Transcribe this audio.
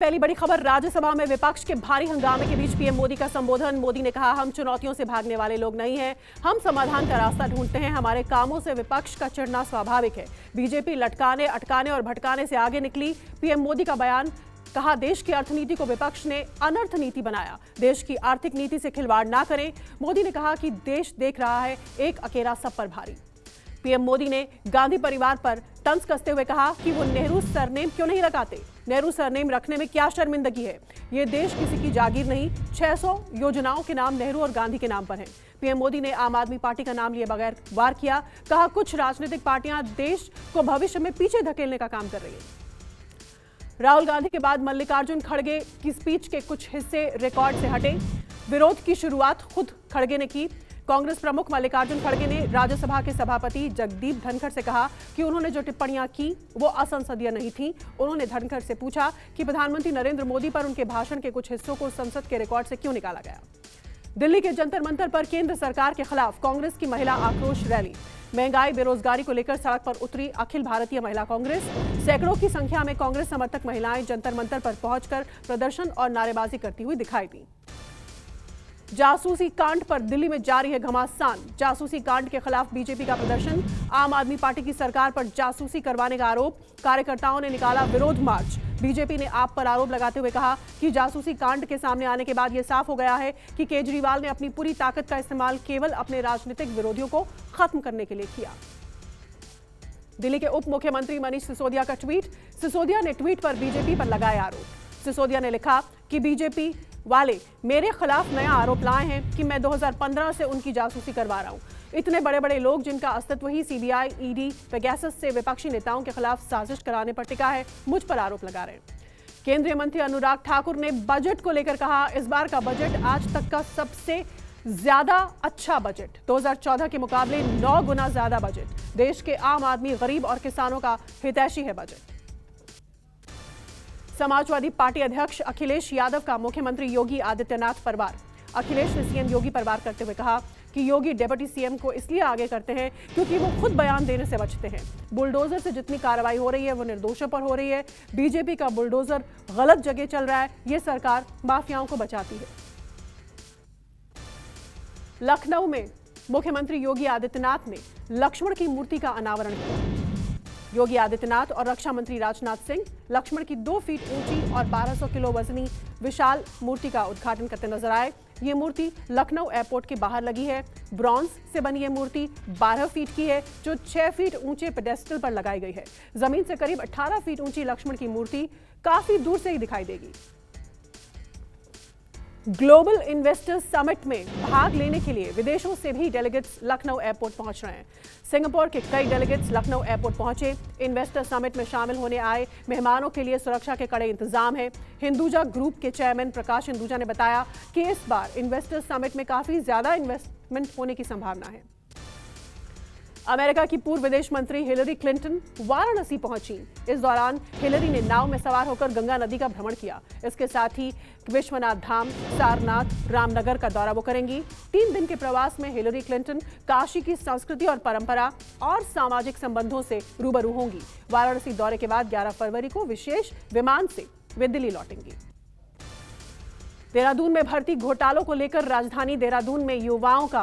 पहली बड़ी खबर, राज्यसभा में विपक्ष के भारी हंगामे के बीच पीएम मोदी का संबोधन। मोदी ने कहा, हम चुनौतियों से भागने वाले लोग नहीं हैं, हम समाधान का रास्ता ढूंढते हैं। हमारे कामों से विपक्ष का चिढ़ना स्वाभाविक है। बीजेपी लटकाने, अटकाने और भटकाने से आगे निकली। पीएम मोदी का बयान, कहा देश की अर्थनीति को विपक्ष ने अनर्थ नीति बनाया, देश की आर्थिक नीति से खिलवाड़ ना करें। मोदी ने कहा कि देश देख रहा है एक अकेला सब पर भारी। पीएम मोदी ने गांधी परिवार पर तंज कसते हुए कहा कि वो नेहरू सरनेम क्यों नहीं लगाते। नेहरू सरनेम रखने में क्या शर्मिंदगी है। ये देश किसी की जागीर नहीं। 600 योजनाओं के नाम नेहरू और गांधी के नाम पर हैं। पीएम मोदी ने आम आदमी पार्टी का नाम लिए बगैर वार किया। कहा कुछ राजनीतिक पार्टियां देश को भविष्य में पीछे धकेलने का काम कर रही है। राहुल गांधी के बाद मल्लिकार्जुन खड़गे की स्पीच के कुछ हिस्से रिकॉर्ड से हटे। विरोध की शुरुआत खुद खड़गे ने की। कांग्रेस प्रमुख मल्लिकार्जुन खड़गे ने राज्यसभा के सभापति जगदीप धनखड़ से कहा कि उन्होंने जो टिप्पणियां की वो असंसदीय नहीं थी। उन्होंने धनखड़ से पूछा कि प्रधानमंत्री नरेंद्र मोदी पर उनके भाषण के कुछ हिस्सों को संसद के रिकॉर्ड से क्यों निकाला गया। दिल्ली के जंतर मंतर पर केंद्र सरकार के खिलाफ कांग्रेस की महिला आक्रोश रैली। महंगाई, बेरोजगारी को लेकर सड़क पर उतरी अखिल भारतीय महिला कांग्रेस। सैकड़ों की संख्या में कांग्रेस समर्थक महिलाएं जंतर मंतर पर पहुंचकर प्रदर्शन और नारेबाजी करती हुई दिखाई दी। जासूसी कांड पर दिल्ली में जारी है घमासान। जासूसी कांड के खिलाफ बीजेपी का प्रदर्शन। आम आदमी पार्टी की सरकार पर जासूसी करवाने का आरोप। कार्यकर्ताओं ने निकाला विरोध मार्च। बीजेपी ने आप पर आरोप लगाते हुए कहा कि जासूसी कांड के सामने आने के बाद यह साफ हो गया है कि केजरीवाल ने अपनी पूरी ताकत का इस्तेमाल केवल अपने राजनीतिक विरोधियों को खत्म करने के लिए किया। दिल्ली के उप मुख्यमंत्री मनीष सिसोदिया का ट्वीट। सिसोदिया ने ट्वीट पर बीजेपी पर लगाए आरोप। सिसोदिया ने लिखा कि बीजेपी वाले मेरे खिलाफ नया आरोप लाए हैं कि मैं 2015 से उनकी जासूसी करवा रहा हूं। इतने बड़े बड़े लोग जिनका अस्तित्व ही सीबीआई, ईडी, पेगासस से विपक्षी नेताओं के खिलाफ साजिश कराने पर टिका है, मुझ पर आरोप लगा रहे हैं। केंद्रीय मंत्री अनुराग ठाकुर ने बजट को लेकर कहा, इस बार का बजट आज तक का सबसे ज्यादा अच्छा बजट। 2014 के मुकाबले 9 गुना ज्यादा बजट। देश के आम आदमी, गरीब और किसानों का हितैषी है बजट। समाजवादी पार्टी अध्यक्ष अखिलेश यादव का मुख्यमंत्री योगी आदित्यनाथ पर वार। अखिलेश ने सीएम योगी पर वार करते हुए कहा कि योगी डिप्टी सीएम को इसलिए आगे करते हैं क्योंकि वो खुद बयान देने से बचते हैं। बुलडोजर से जितनी कार्रवाई हो रही है वो निर्दोषों पर हो रही है। बीजेपी का बुलडोजर गलत जगह चल रहा है। ये सरकार माफियाओं को बचाती है। लखनऊ में मुख्यमंत्री योगी आदित्यनाथ ने लक्ष्मण की मूर्ति का अनावरण किया। योगी आदित्यनाथ और रक्षा मंत्री राजनाथ सिंह लक्ष्मण की 2 फीट ऊंची और 1200 किलो वजनी विशाल मूर्ति का उद्घाटन करते नजर आए। ये मूर्ति लखनऊ एयरपोर्ट के बाहर लगी है। ब्रॉन्ज से बनी ये मूर्ति 12 फीट की है जो 6 फीट ऊंचे पेडेस्टल पर लगाई गई है। जमीन से करीब 18 फीट ऊंची लक्ष्मण की मूर्ति काफी दूर से ही दिखाई देगी। ग्लोबल इन्वेस्टर्स समिट में भाग लेने के लिए विदेशों से भी डेलीगेट्स लखनऊ एयरपोर्ट पहुंच रहे हैं। सिंगापुर के कई डेलीगेट्स लखनऊ एयरपोर्ट पहुंचे। इन्वेस्टर समिट में शामिल होने आए मेहमानों के लिए सुरक्षा के कड़े इंतजाम हैं। हिंदुजा ग्रुप के चेयरमैन प्रकाश हिंदुजा ने बताया कि इस बार इन्वेस्टर समिट में काफी ज्यादा इन्वेस्टमेंट होने की संभावना है। अमेरिका की पूर्व विदेश मंत्री हिलरी क्लिंटन वाराणसी पहुंची। इस दौरान हिलरी ने नाव में सवार होकर गंगा नदी का भ्रमण किया। इसके साथ ही विश्वनाथ धाम, सारनाथ, रामनगर का दौरा वो करेंगी। 3 दिन के प्रवास में हिलरी क्लिंटन काशी की संस्कृति और परंपरा और सामाजिक संबंधों से रूबरू होंगी। वाराणसी दौरे के बाद 11 फरवरी को विशेष विमान से वे दिल्ली लौटेंगी। देहरादून में भर्ती घोटालों को लेकर राजधानी देहरादून में युवाओं का